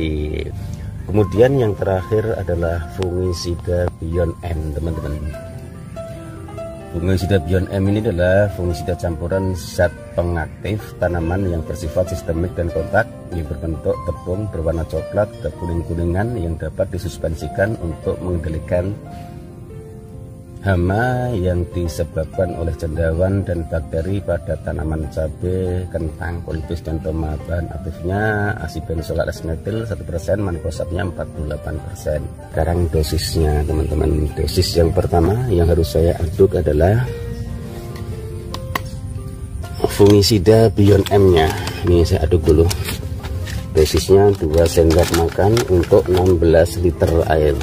Speaker 1: Kemudian yang terakhir adalah fungisida Beyond M, teman-teman. Fungisida Beyond M ini adalah fungisida campuran zat pengaktif tanaman yang bersifat sistemik dan kontak, yang berbentuk tepung berwarna coklat atau kuning-kuningan, yang dapat disuspensikan untuk mengendalikan hama yang disebabkan oleh cendawan dan bakteri pada tanaman cabai, kentang, kolibris, dan tomat. Bahan aktifnya asibenzolat S-metil 1%, manikosatnya 48%. Sekarang dosisnya teman-teman. Dosis yang pertama yang harus saya aduk adalah fungisida Beyond M nya. Ini saya aduk dulu. Dosisnya 2 sendok makan untuk 16 liter air.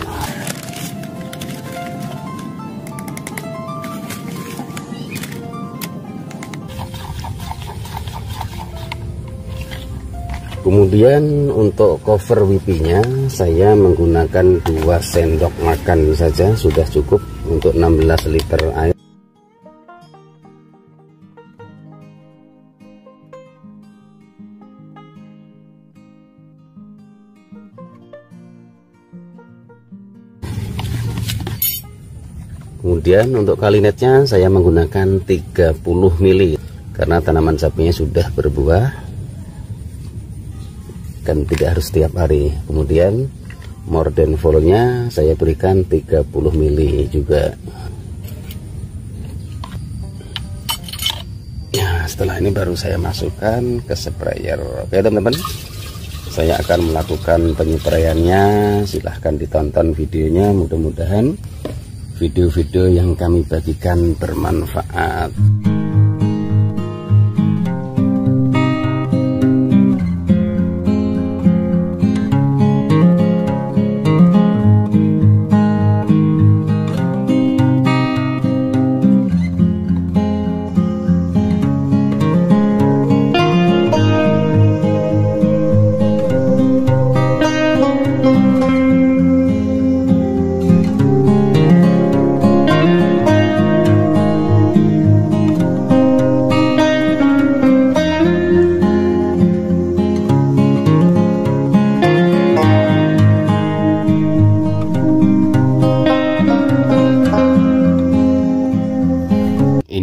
Speaker 1: Kemudian untuk cover WP-nya saya menggunakan 2 sendok makan saja, sudah cukup untuk 16 liter air. Kemudian untuk kalinetnya saya menggunakan 30 ml karena tanaman cabainya sudah berbuah dan tidak harus setiap hari. Kemudian Mordenful-nya saya berikan 30 ml juga. Ya, setelah ini baru saya masukkan ke sprayer. Oke teman-teman, saya akan melakukan penyepraiannya. Silahkan ditonton videonya. Mudah-mudahan video-video yang kami bagikan bermanfaat.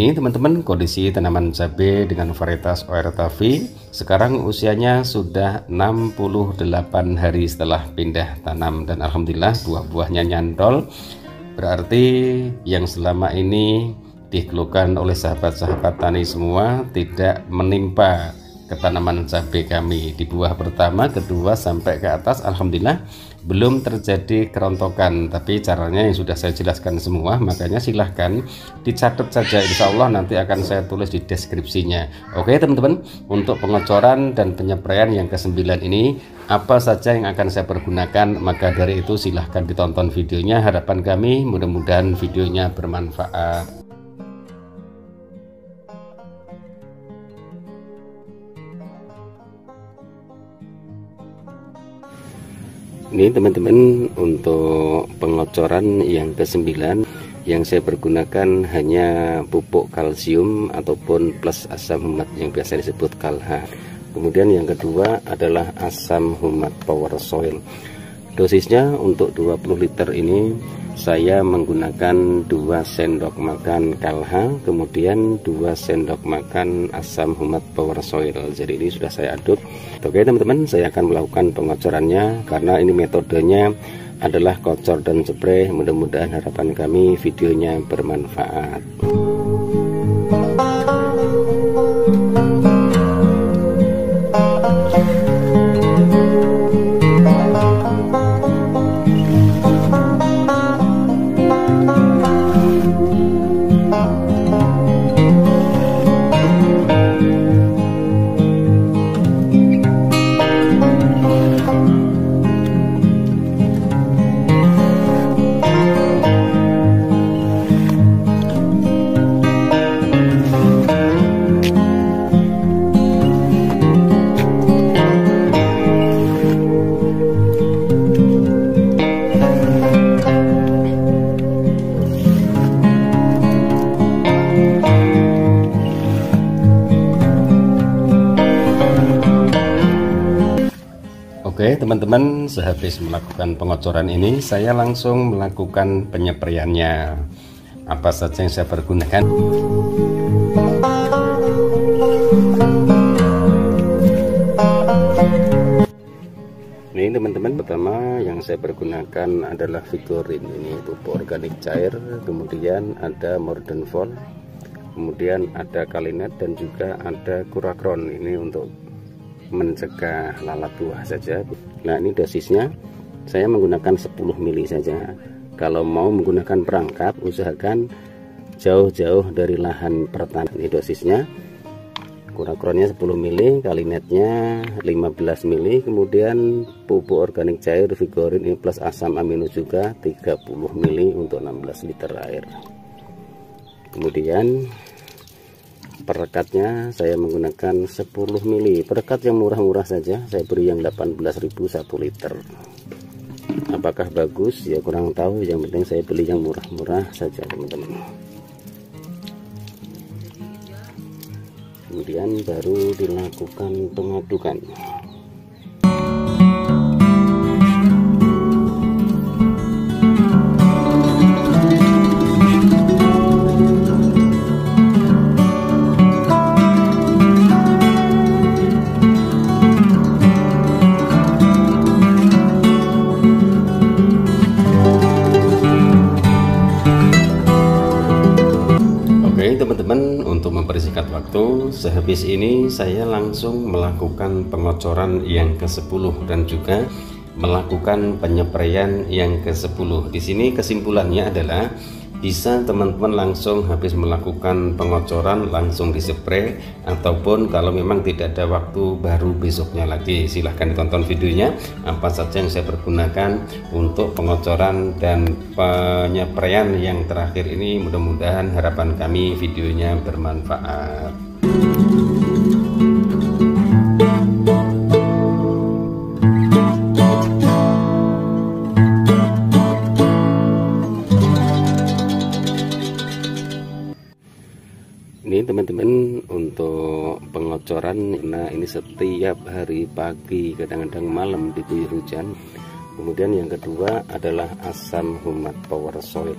Speaker 1: Ini teman-teman kondisi tanaman cabai dengan varietas Oertavi sekarang usianya sudah 68 hari setelah pindah tanam, dan alhamdulillah buah-buahnya nyantol. Berarti yang selama ini dikeluhkan oleh sahabat-sahabat tani semua tidak menimpa ke tanaman cabai kami. Di buah pertama, kedua sampai ke atas alhamdulillah belum terjadi kerontokan, tapi caranya yang sudah saya jelaskan semua, makanya silahkan dicatat saja, insya Allah nanti akan saya tulis di deskripsinya. Oke teman-teman, untuk pengocoran dan penyepraian yang ke-9 ini apa saja yang akan saya pergunakan, maka dari itu silahkan ditonton videonya. Harapan kami mudah-mudahan videonya bermanfaat. Ini teman-teman untuk pengocoran yang ke-9 yang saya pergunakan hanya pupuk kalsium ataupun plus asam humat yang biasa disebut KALH. Kemudian yang kedua adalah asam humat power soil. Dosisnya untuk 20 liter ini saya menggunakan 2 sendok makan KALH, kemudian 2 sendok makan asam humat power soil. Jadi ini sudah saya aduk. Oke teman-teman, saya akan melakukan pengocorannya karena ini metodenya adalah kocor dan spray. Mudah-mudahan harapan kami videonya bermanfaat. Oke teman-teman, sehabis melakukan pengocoran ini saya langsung melakukan penyepraiannya. Apa saja yang saya pergunakan? Ini teman-teman, pertama yang saya pergunakan adalah Vigorin. Ini pupuk organik cair, kemudian ada Mordenfol, kemudian ada Kalinet, dan juga ada Kurakron. Ini untuk mencegah lalat buah saja. Nah ini dosisnya saya menggunakan 10 mili saja. Kalau mau menggunakan perangkap usahakan jauh-jauh dari lahan pertanian. Ini dosisnya, Kurakronnya 10 mili, Kalinetnya 15 mili, kemudian pupuk organik cair Vigorin ini plus asam amino juga 30 mili untuk 16 liter air. Kemudian perekatnya saya menggunakan 10 mili, perekat yang murah-murah saja, saya beri yang 18.000 1 liter. Apakah bagus ya kurang tahu, yang penting saya beli yang murah-murah saja teman-teman. Kemudian baru dilakukan pengadukan. Teman-teman, untuk mempersingkat waktu, sehabis ini saya langsung melakukan pengocoran yang ke-10 dan juga melakukan penyepraian yang ke-10. Di sini kesimpulannya adalah bisa teman-teman langsung habis melakukan pengocoran langsung dispray, ataupun kalau memang tidak ada waktu baru besoknya lagi. Silahkan ditonton videonya apa saja yang saya pergunakan untuk pengocoran dan penyepraian yang terakhir ini. Mudah-mudahan harapan kami videonya bermanfaat. Ini teman-teman untuk pengocoran, nah ini setiap hari pagi kadang-kadang malam diguyur hujan. Kemudian yang kedua adalah asam humat power soil.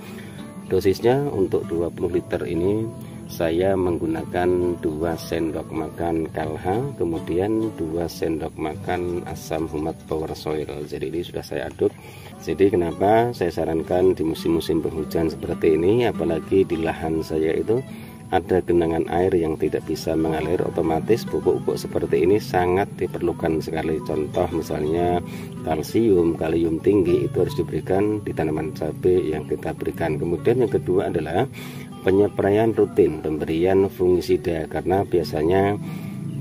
Speaker 1: Dosisnya untuk 20 liter ini saya menggunakan 2 sendok makan kalha, kemudian 2 sendok makan asam humat power soil. Jadi ini sudah saya aduk. Jadi kenapa saya sarankan di musim-musim penghujan seperti ini, apalagi di lahan saya itu ada genangan air yang tidak bisa mengalir, otomatis pupuk-pupuk seperti ini sangat diperlukan sekali. Contoh misalnya kalsium, kalium tinggi itu harus diberikan di tanaman cabai yang kita berikan. Kemudian yang kedua adalah penyepraian rutin, pemberian fungisida, karena biasanya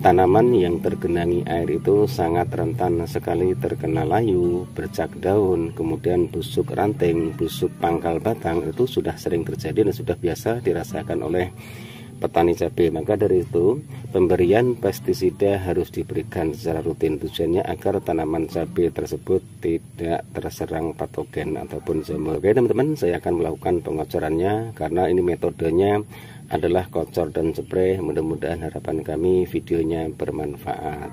Speaker 1: tanaman yang tergenangi air itu sangat rentan sekali terkena layu, bercak daun, kemudian busuk ranting, busuk pangkal batang. Itu sudah sering terjadi dan sudah biasa dirasakan oleh petani cabai. Maka dari itu pemberian pestisida harus diberikan secara rutin, tujuannya agar tanaman cabai tersebut tidak terserang patogen ataupun jamur. Oke teman-teman, saya akan melakukan pengocorannya karena ini metodenya adalah kocor dan spray. Mudah-mudahan harapan kami videonya bermanfaat.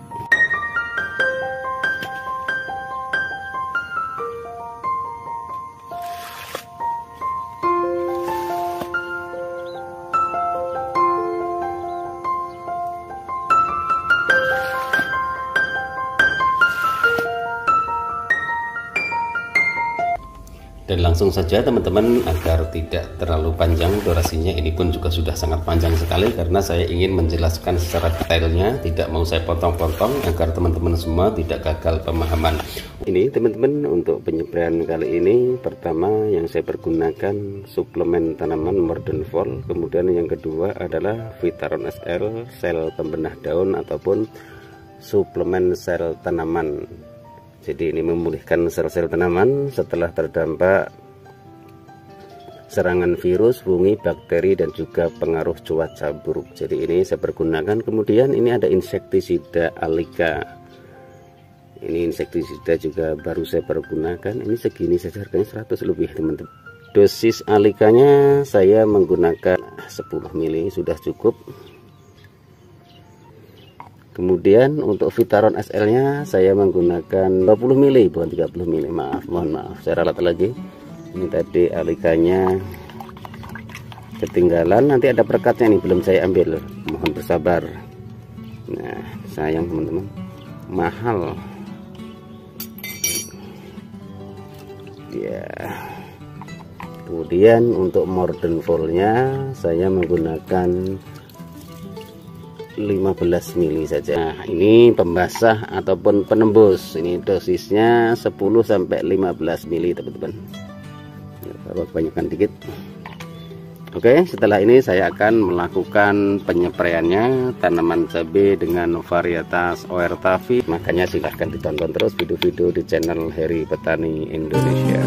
Speaker 1: Dan langsung saja teman-teman, agar tidak terlalu panjang durasinya, ini pun juga sudah sangat panjang sekali karena saya ingin menjelaskan secara detailnya, tidak mau saya potong-potong agar teman-teman semua tidak gagal pemahaman. Ini teman-teman, untuk penyepraian kali ini pertama yang saya pergunakan suplemen tanaman Modern Fall, kemudian yang kedua adalah Vitaron SL sel pembenah daun ataupun suplemen sel tanaman. Jadi ini memulihkan sel-sel tanaman setelah terdampak serangan virus, fungi, bakteri, dan juga pengaruh cuaca buruk. Jadi ini saya pergunakan. Kemudian ini ada insektisida Alika. Ini insektisida juga baru saya pergunakan. Ini segini saja harganya 100 lebih teman-teman. Dosis Alikanya saya menggunakan 10 ml sudah cukup. Kemudian untuk Vitaron SL nya saya menggunakan 20 ml, bukan 30 ml, mohon maaf saya ralat lagi. Ini tadi Alikanya ketinggalan, nanti ada perekatnya nih, belum saya ambil, mohon bersabar. Nah sayang teman-teman, mahal ya. Kemudian untuk Modern Fall nya saya menggunakan 15 ml saja. Nah, ini pembasah ataupun penembus. Ini dosisnya 10 sampai 15 ml, teman-teman. Kebanyakan dikit. Oke, setelah ini saya akan melakukan penyepraiannya tanaman cabai dengan varietas Oertavi. Makanya silahkan ditonton terus video-video di channel Heri Petani Indonesia.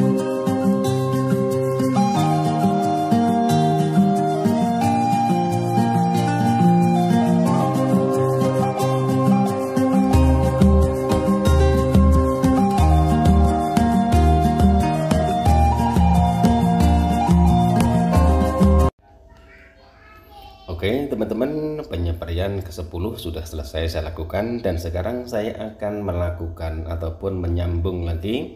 Speaker 1: Oke teman-teman, penyepraian ke-10 sudah selesai saya lakukan, dan sekarang saya akan melakukan ataupun menyambung lagi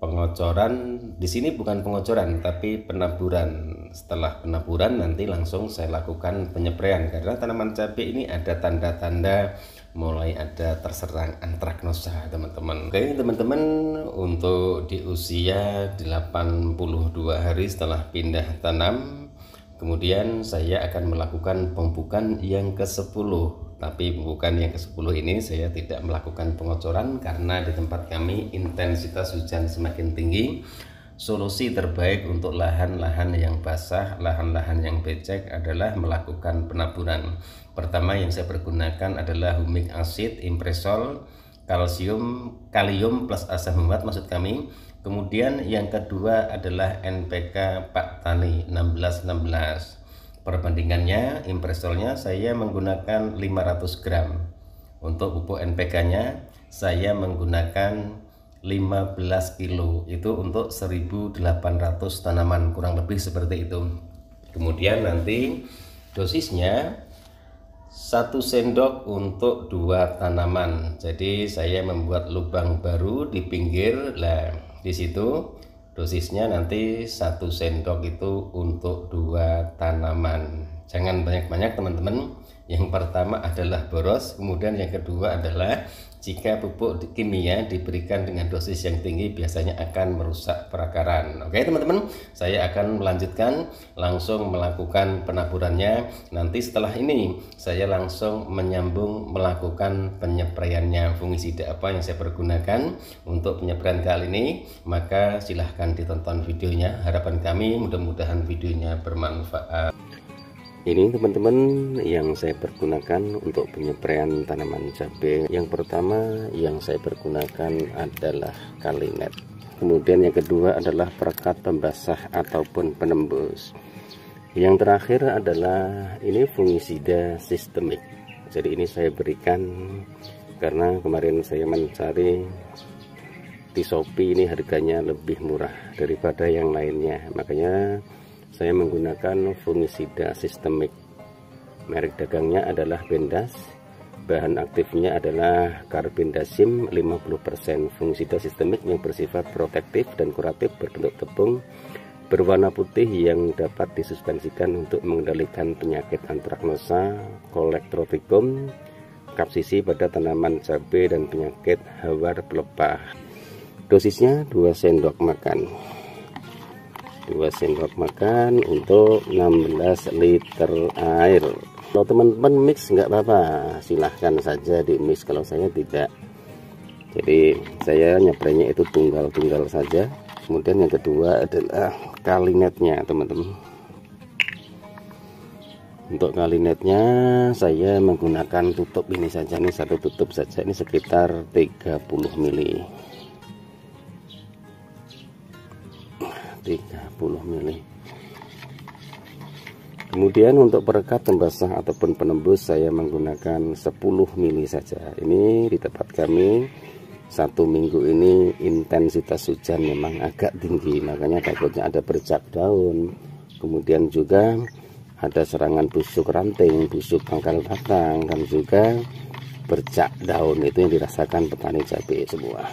Speaker 1: pengocoran. Di sini bukan pengocoran tapi penaburan. Setelah penaburan nanti langsung saya lakukan penyepraian, karena tanaman cabai ini ada tanda-tanda mulai ada terserang antraknosa teman-teman. Oke teman-teman, untuk di usia 82 hari setelah pindah tanam, kemudian saya akan melakukan pemupukan yang ke-10. Tapi pemupukan yang ke-10 ini saya tidak melakukan pengocoran karena di tempat kami intensitas hujan semakin tinggi. Solusi terbaik untuk lahan-lahan yang basah, lahan-lahan yang becek adalah melakukan penaburan. Pertama yang saya pergunakan adalah humic acid, impresol, kalium plus asam humat maksud kami. Kemudian yang kedua adalah NPK Pak Tani 1616. Perbandingannya, impresolnya saya menggunakan 500 gram. Untuk pupuk NPK-nya saya menggunakan 15 kilo. Itu untuk 1800 tanaman, kurang lebih seperti itu. Kemudian nanti dosisnya 1 sendok untuk 2 tanaman. Jadi saya membuat lubang baru di pinggir. Di situ dosisnya nanti 1 sendok itu untuk 2 tanaman. Jangan banyak-banyak teman-teman. Yang pertama adalah boros, kemudian yang kedua adalah jika pupuk kimia diberikan dengan dosis yang tinggi biasanya akan merusak perakaran. Oke teman-teman, saya akan melanjutkan langsung melakukan penaburannya. Nanti setelah ini saya langsung menyambung melakukan penyepraiannya. Fungisida apa yang saya pergunakan untuk penyepraian kali ini, maka silahkan ditonton videonya. Harapan kami mudah-mudahan videonya bermanfaat. Ini teman-teman yang saya pergunakan untuk penyepraian tanaman cabai. Yang pertama yang saya pergunakan adalah Kalinet. Kemudian yang kedua adalah perekat pembasah ataupun penembus. Yang terakhir adalah ini fungisida sistemik. Jadi ini saya berikan karena kemarin saya mencari di Shopee ini harganya lebih murah daripada yang lainnya. Makanya saya menggunakan fungisida sistemik. Merek dagangnya adalah Bendas. Bahan aktifnya adalah Carbendazim 50%. Fungisida sistemik yang bersifat protektif dan kuratif, berbentuk tepung berwarna putih yang dapat disuspensikan untuk mengendalikan penyakit antraknosa, Colectrotrichum capsicum pada tanaman cabai dan penyakit hawar pelepah. Dosisnya 2 sendok makan. 2 sendok makan untuk 16 liter air. Kalau teman-teman mix nggak apa-apa, silahkan saja di mix, kalau saya tidak. Jadi saya nyeprainya itu tunggal-tunggal saja. Kemudian yang kedua adalah Kalinetnya teman-teman. Untuk Kalinetnya saya menggunakan tutup ini saja, ini satu tutup saja, ini sekitar 30 mili. 30 mili. Kemudian untuk perekat pembasah ataupun penembus saya menggunakan 10 mili saja. Ini di tempat kami 1 minggu ini intensitas hujan memang agak tinggi, makanya takutnya ada bercak daun, kemudian juga ada serangan busuk ranting, busuk pangkal batang, dan juga bercak daun. Itu yang dirasakan petani cabai semua.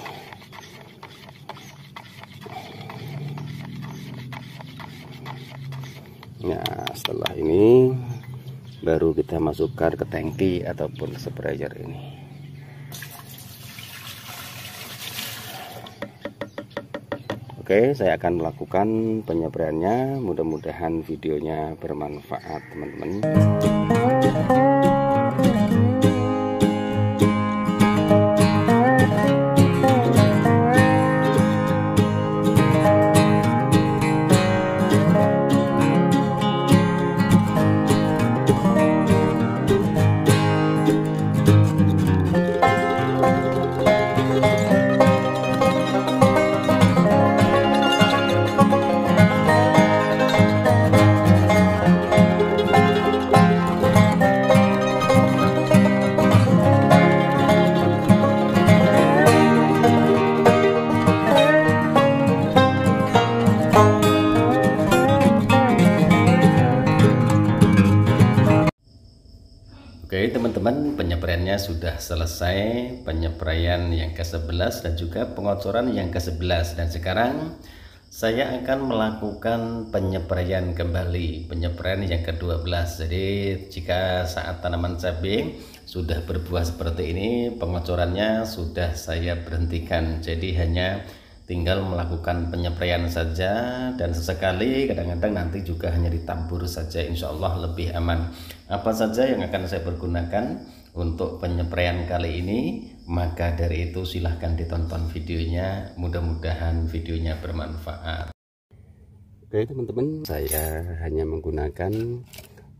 Speaker 1: Nah, setelah ini baru kita masukkan ke tangki ataupun sprayer ini. Oke, saya akan melakukan penyepraiannya. Mudah-mudahan videonya bermanfaat, teman-teman. Oke teman-teman, penyepraiannya sudah selesai, penyepraian yang ke-11 dan juga pengocoran yang ke-11, dan sekarang saya akan melakukan penyepraian kembali, penyepraian yang ke-12. Jadi jika saat tanaman cabai sudah berbuah seperti ini, pengocorannya sudah saya berhentikan, jadi hanya tinggal melakukan penyepraian saja, dan sesekali kadang-kadang nanti juga hanya ditabur saja, insya Allah lebih aman. Apa saja yang akan saya pergunakan untuk penyepraian kali ini, maka dari itu silahkan ditonton videonya, mudah-mudahan videonya bermanfaat. Oke teman-teman, saya hanya menggunakan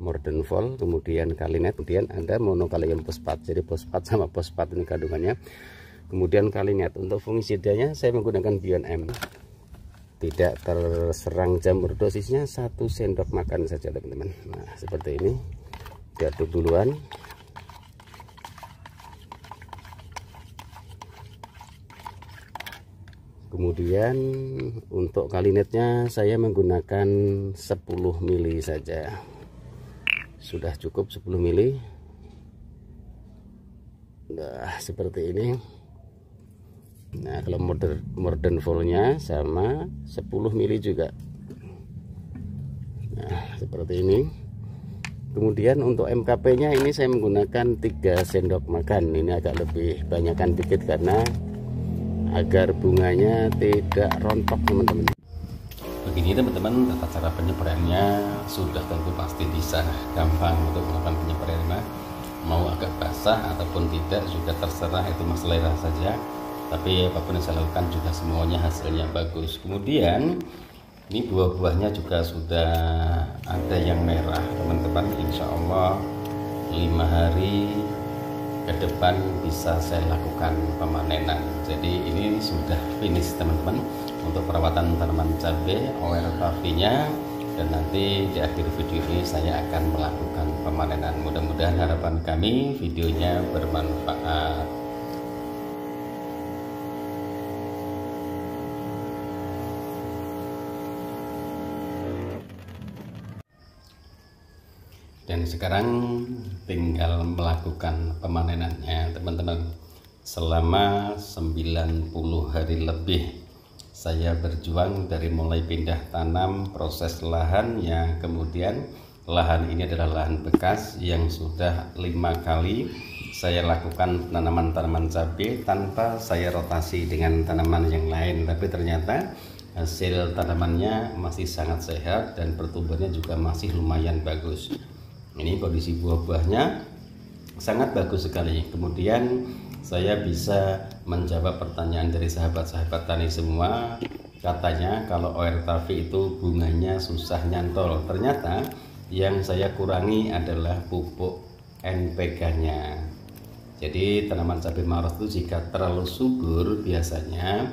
Speaker 1: Modern Vol, kemudian Kalinet, kemudian ada monokalium fosfat. Jadi fosfat sama fosfat ini kandungannya. Kemudian Kalinet. Untuk fungisidanya saya menggunakan Bion M. Tidak terserang jamur, dosisnya 1 sendok makan saja teman-teman. Nah seperti ini, diaduk duluan. Kemudian untuk Kalinetnya saya menggunakan 10 mili saja. Sudah cukup 10 mili. Nah seperti ini. Nah kalau modern Vol-nya sama 10 mili juga. Nah seperti ini. Kemudian untuk MKP nya ini saya menggunakan 3 sendok makan. Ini agak lebih banyakkan dikit karena agar bunganya tidak rontok teman-teman. Begini teman-teman tata cara penyepraiannya, sudah tentu pasti bisa gampang untuk melakukan penyepraian. Mau agak basah ataupun tidak juga terserah, itu masalah selera saja. Tapi apapun yang saya lakukan juga semuanya hasilnya bagus. Kemudian ini buah-buahnya juga sudah ada yang merah teman-teman. Insya Allah 5 hari ke depan bisa saya lakukan pemanenan. Jadi ini sudah finish teman-teman untuk perawatan tanaman cabai ORTV-nya, dan nanti di akhir video ini saya akan melakukan pemanenan. Mudah-mudahan harapan kami videonya bermanfaat. Dan sekarang tinggal melakukan pemanenannya teman-teman. Selama 90 hari lebih saya berjuang dari mulai pindah tanam, proses lahan, yang kemudian lahan ini adalah lahan bekas yang sudah 5 kali saya lakukan penanaman cabai tanpa saya rotasi dengan tanaman yang lain. Tapi ternyata hasil tanamannya masih sangat sehat dan pertumbuhannya juga masih lumayan bagus. Ini kondisi buah-buahnya sangat bagus sekali. Kemudian saya bisa menjawab pertanyaan dari sahabat-sahabat tani semua. Katanya kalau ORTV itu bunganya susah nyantol. Ternyata yang saya kurangi adalah pupuk NPK-nya. Jadi tanaman cabai Maros itu jika terlalu subur biasanya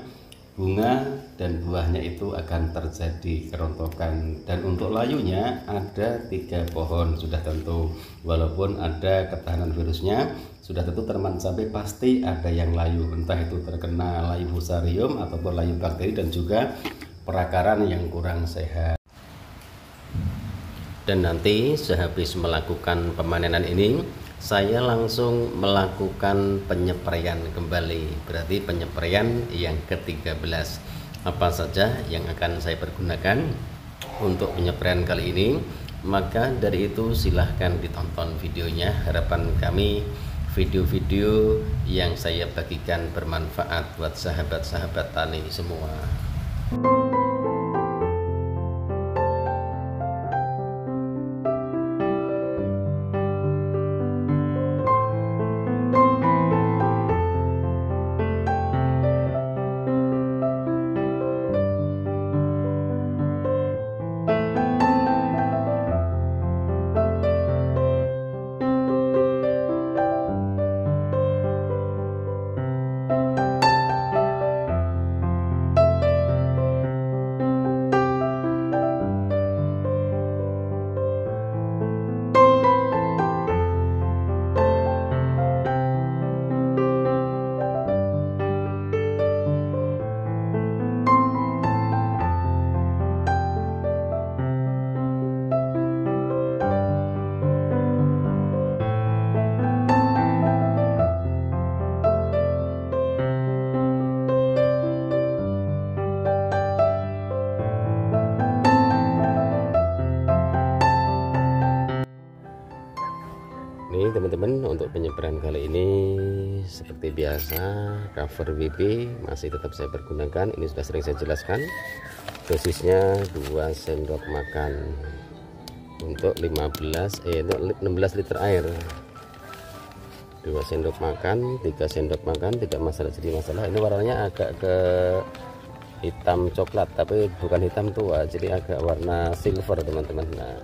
Speaker 1: bunga dan buahnya itu akan terjadi kerontokan. Dan untuk layunya ada 3 pohon sudah tentu, walaupun ada ketahanan virusnya, sudah tentu tanaman cabai pasti ada yang layu, entah itu terkena layu fusarium ataupun layu bakteri dan juga perakaran yang kurang sehat. Dan nanti sehabis melakukan pemanenan ini, saya langsung melakukan penyepraian kembali. Berarti penyepraian yang ke-13. Apa saja yang akan saya pergunakan untuk penyepraian kali ini? Maka dari itu silahkan ditonton videonya. Harapan kami video-video yang saya bagikan bermanfaat buat sahabat-sahabat tani semua. Ini teman-teman untuk penyepraian kali ini seperti biasa cover WP masih tetap saya pergunakan. Ini sudah sering saya jelaskan, dosisnya 2 sendok makan untuk 16 liter air. 2 sendok makan, 3 sendok makan, tidak masalah. Jadi masalah ini warnanya agak ke hitam coklat, tapi bukan hitam tua, jadi agak warna silver teman-teman. Nah,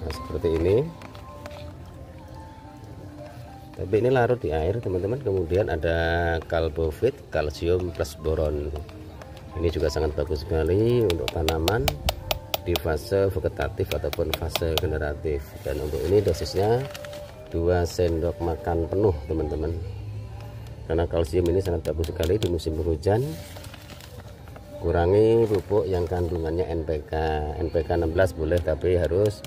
Speaker 1: seperti ini, tapi ini larut di air teman-teman. Kemudian ada Kalbovit, kalsium plus boron. Ini juga sangat bagus sekali untuk tanaman di fase vegetatif ataupun fase generatif. Dan untuk ini dosisnya 2 sendok makan penuh teman-teman, karena kalsium ini sangat bagus sekali di musim penghujan. Kurangi pupuk yang kandungannya NPK 16 boleh, tapi harus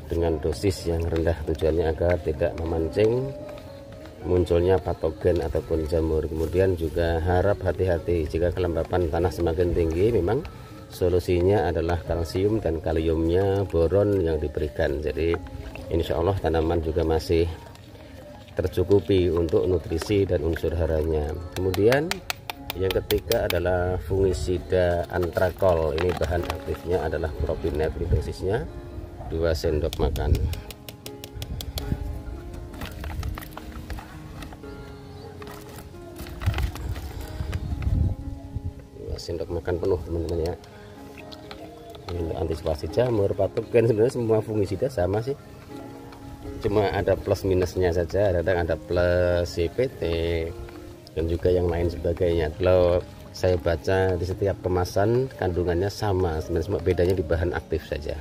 Speaker 1: dengan dosis yang rendah, tujuannya agar tidak memancing munculnya patogen ataupun jamur. Kemudian juga harap hati-hati jika kelembapan tanah semakin tinggi, memang Solusinya adalah kalsium dan kaliumnya, boron yang diberikan. Jadi insya Allah tanaman juga masih tercukupi untuk nutrisi dan unsur haranya. Kemudian yang ketiga adalah fungisida antrakol. Ini bahan aktifnya adalah Propinet, dosisnya 2 sendok makan. Sendok makan penuh teman-teman ya. Ini antisipasi jamur, patogen. Sebenarnya semua fungisida sama sih, cuma ada plus minusnya saja. Kadang ada plus CPT dan juga yang lain sebagainya. Kalau saya baca di setiap kemasan kandungannya sama, sebenarnya bedanya di bahan aktif saja.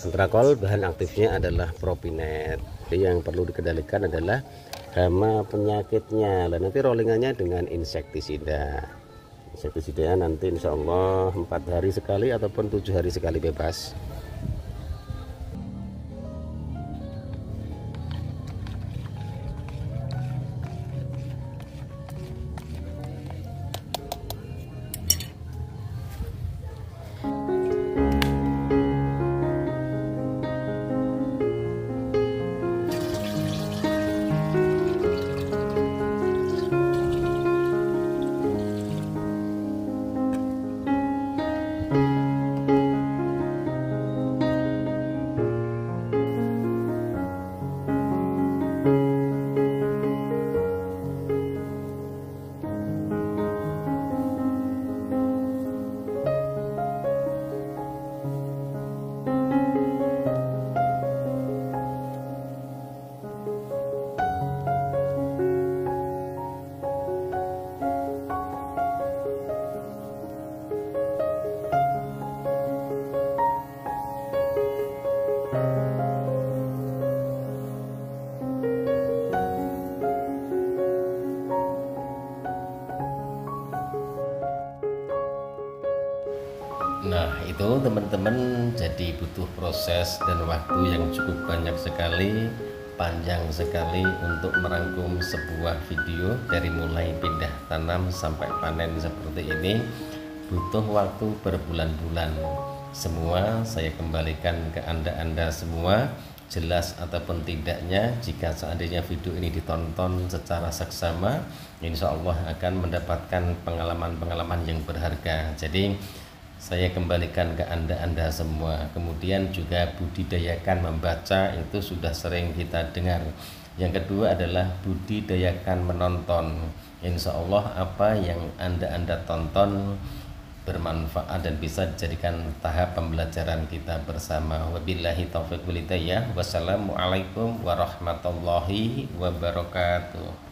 Speaker 1: Antrakol bahan aktifnya adalah Propinet. Jadi yang perlu dikendalikan adalah hama penyakitnya. Dan nanti rollingannya dengan insektisida. Insektisida nanti insya Allah 4 hari sekali ataupun 7 hari sekali bebas. Nah itu teman-teman, jadi butuh proses dan waktu yang cukup banyak sekali, panjang sekali untuk merangkum sebuah video dari mulai pindah tanam sampai panen seperti ini. Butuh waktu berbulan-bulan. Semua saya kembalikan ke anda semua. Jelas ataupun tidaknya, jika seandainya video ini ditonton secara seksama, insya Allah akan mendapatkan pengalaman-pengalaman yang berharga. Jadi saya kembalikan ke anda semua. Kemudian juga budidayakan membaca, itu sudah sering kita dengar. Yang kedua adalah budidayakan menonton. Insya Allah apa yang anda tonton bermanfaat dan bisa dijadikan tahap pembelajaran kita bersama. Wabillahi taufiq wal hidayah. Wassalamualaikum warahmatullahi wabarakatuh.